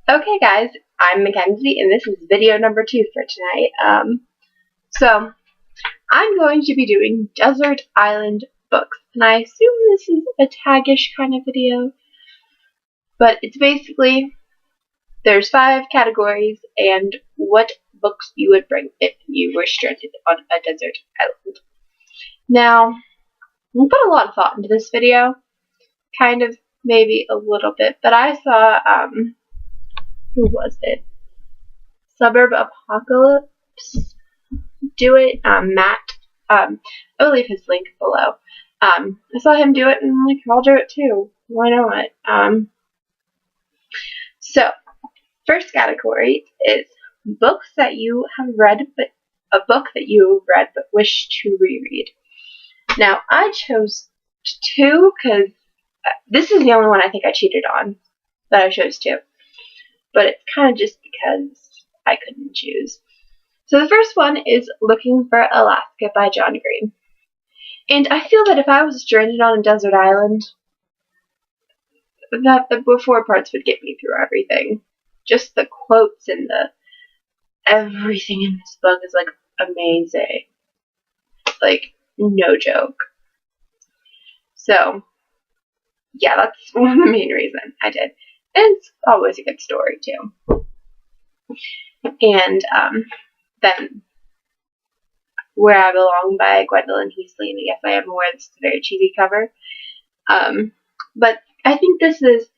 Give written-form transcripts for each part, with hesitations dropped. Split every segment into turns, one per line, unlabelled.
Okay, guys, I'm Mackenzie, and this is video number 2 for tonight. So I'm going to be doing Desert Island books, and I assume this is a tag-ish kind of video, but it's basically there's 5 categories and what books you would bring if you were stranded on a desert island. Now, we put a lot of thought into this video, kind of, maybe a little bit, but I saw, who was it? Suburb Apocalypse do it. Matt. I will leave his link below. I saw him do it, and I'm like, I'll do it too. Why not? So, first category is books that you have read, but a book that you read but wish to reread. Now, I chose 2 because this is the only one I think I cheated on that I chose 2. But it's kind of just because I couldn't choose. So the first one is Looking for Alaska by John Green. And I feel that if I was stranded on a desert island, that the before parts would get me through everything. Just the quotes and the everything in this book is like amazing. Like, no joke. So, yeah, that's one of the main reasons I did. And it's always a good story, too. And then Where I Belong by Gwendolyn Heasley. And yes, I am aware this is a very cheesy cover. But I think this is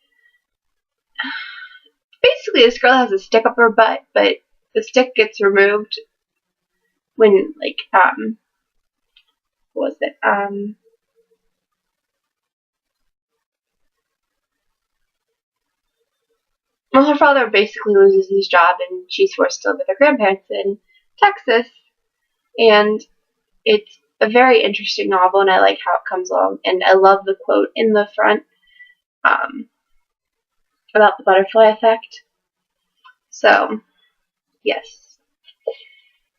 basically this girl has a stick up her butt, but the stick gets removed when, like, what was it? Well, her father basically loses his job, and she's forced to live with her grandparents in Texas. And it's a very interesting novel, and I like how it comes along. And I love the quote in the front about the butterfly effect. So, yes.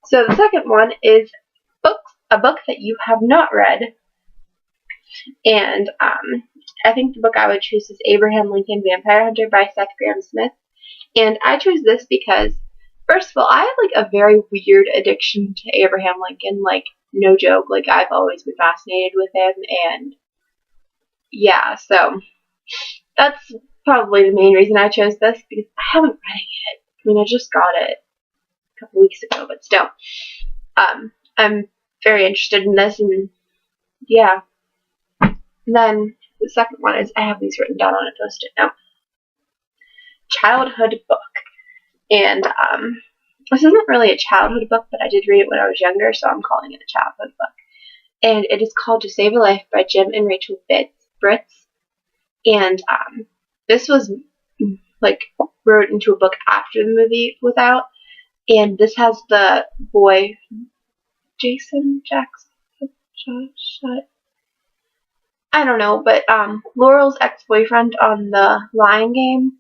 So the second one is a book that you have not read. And I think the book I would choose is Abraham Lincoln Vampire Hunter by Seth Grahame-Smith. And I chose this because, first of all, I have like a very weird addiction to Abraham Lincoln. Like, no joke. Like, I've always been fascinated with him. And yeah, so that's probably the main reason I chose this, because I haven't read it yet. I mean, I just got it a couple weeks ago, but still. I'm very interested in this, and yeah. And then the second one is, I have these written down on a post-it note. Childhood book. And this isn't really a childhood book, but I did read it when I was younger, so I'm calling it a childhood book. And it is called To Save a Life by Jim and Rachel Britts. And this was like wrote into a book after the movie was out. And this has the boy Jason Jackson. I don't know, but Laurel's ex-boyfriend on the Lion Game.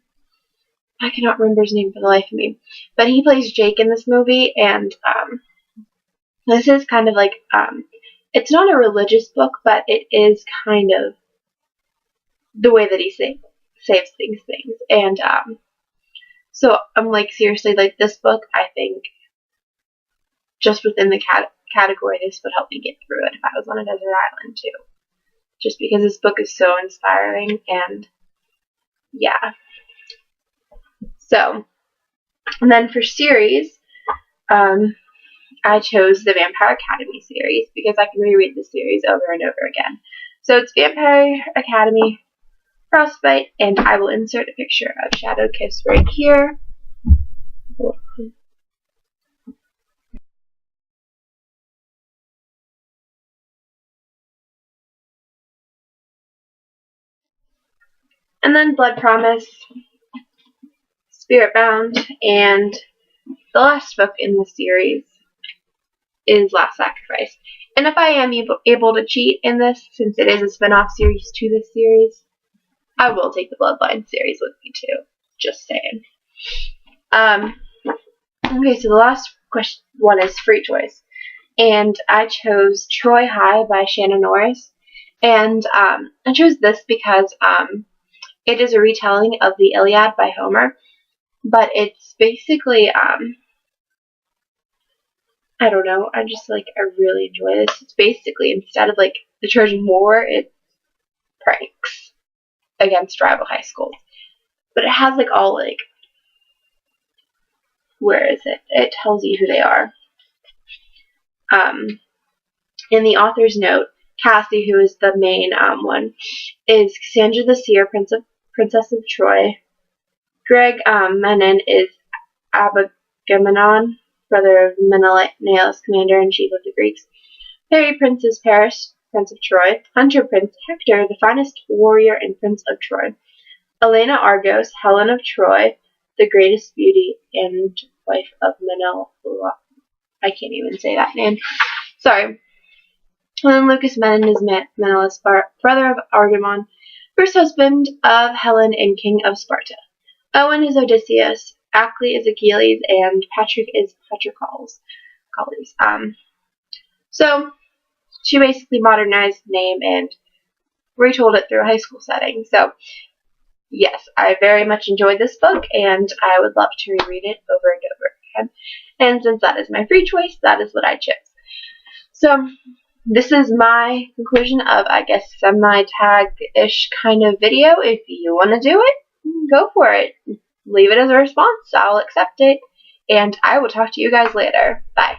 I cannot remember his name for the life of me. But he plays Jake in this movie, and this is kind of like, it's not a religious book, but it is kind of the way that he saves things. And so I'm like, seriously, like, this book, I think, just within the category, this would help me get through it if I was on a desert island, too. Just because this book is so inspiring, and yeah. So, and then for series, I chose the Vampire Academy series because I can reread the series over and over again. So it's Vampire Academy, Frostbite, and I will insert a picture of Shadow Kiss right here. And then Blood Promise, Spirit Bound, and the last book in the series is Last Sacrifice. And if I am able to cheat in this, since it is a spin-off series to this series, I will take the Bloodline series with me too. Just saying. Okay, so the last one is free choice. And I chose Troy High by Shannon Norris. And I chose this because it is a retelling of the Iliad by Homer. but it's basically, I don't know, I really enjoy this. It's basically, instead of like the Trojan War, it's pranks against rival high schools. But it has like all like, where is it? It tells you who they are. In the author's note, Cassie, who is the main one, is Cassandra the Seer, Princess of Troy. Greg Menon is Agamemnon, brother of Menelaus, commander-in-chief of the Greeks. Harry, Prince is Paris, Prince of Troy. Hunter, Prince Hector, the finest warrior and Prince of Troy. Elena Argos, Helen of Troy, the greatest beauty and wife of Menelaus. I can't even say that name. Sorry. And then Lucas Menon is Menelaus, brother of Agamemnon, first husband of Helen and king of Sparta. Owen is Odysseus, Ackley is Achilles, and Patrick is Patroclus. So she basically modernized the name and retold it through a high school setting. So yes, I very much enjoyed this book, and I would love to reread it over and over again. And since that is my free choice, that is what I chose. So this is my conclusion of, I guess, semi-tag-ish kind of video. If you want to do it, go for it. Leave it as a response. I'll accept it. And I will talk to you guys later. Bye.